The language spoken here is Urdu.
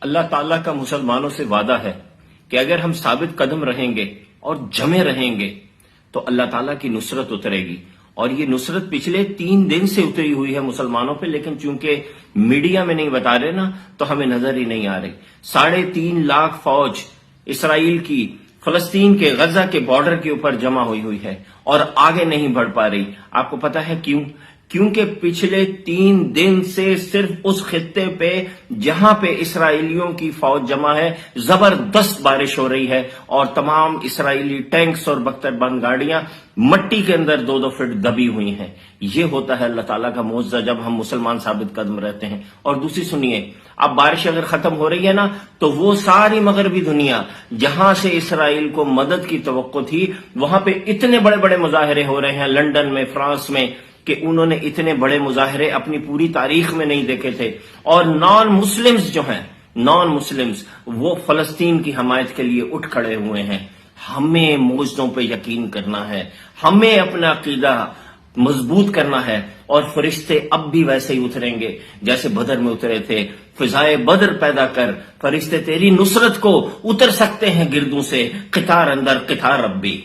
اللہ تعالیٰ کا مسلمانوں سے وعدہ ہے کہ اگر ہم ثابت قدم رہیں گے اور جمے رہیں گے تو اللہ تعالیٰ کی نصرت اترے گی. اور یہ نصرت پچھلے 3 دن سے اتری ہوئی ہے مسلمانوں پہ، لیکن چونکہ میڈیا میں نہیں بتا رہے نا تو ہمیں نظر ہی نہیں آ رہی. 3.5 لاکھ فوج اسرائیل کی فلسطین کے غزہ کے بارڈر کے اوپر جمع ہوئی ہے اور آگے نہیں بڑھ پا رہی. آپ کو پتا ہے کیوں؟ کیونکہ پچھلے 3 دن سے صرف اس خطے پہ جہاں پہ اسرائیلیوں کی فوج جمع ہے زبردست بارش ہو رہی ہے، اور تمام اسرائیلی ٹینکس اور بختر بند گاڑیاں مٹی کے اندر 2-2 فٹ دبی ہوئی ہیں. یہ ہوتا ہے اللہ تعالیٰ کا معجزہ جب ہم مسلمان ثابت قدم رہتے ہیں. اور دوسری سنیے، اب بارش اگر ختم ہو رہی ہے نا تو وہ ساری مغربی دنیا جہاں سے اسرائیل کو مدد کی توقع تھی وہاں پہ اتنے بڑے بڑے مظاہرے ہو رہے ہیں، لندن میں، فرانس میں، کہ انہوں نے اتنے بڑے مظاہرے اپنی پوری تاریخ میں نہیں دیکھے تھے. اور نان مسلمز جو ہیں، نان مسلمز، وہ فلسطین کی حمایت کے لیے اٹھ کھڑے ہوئے ہیں. ہمیں معجزوں پہ یقین کرنا ہے، ہمیں اپنا عقیدہ مضبوط کرنا ہے، اور فرشتے اب بھی ویسے ہی اتریں گے جیسے بدر میں اترے تھے. فضائے بدر پیدا کر، فرشتے تیری نصرت کو اتر سکتے ہیں گردوں سے، قطار اندر قطار ربی.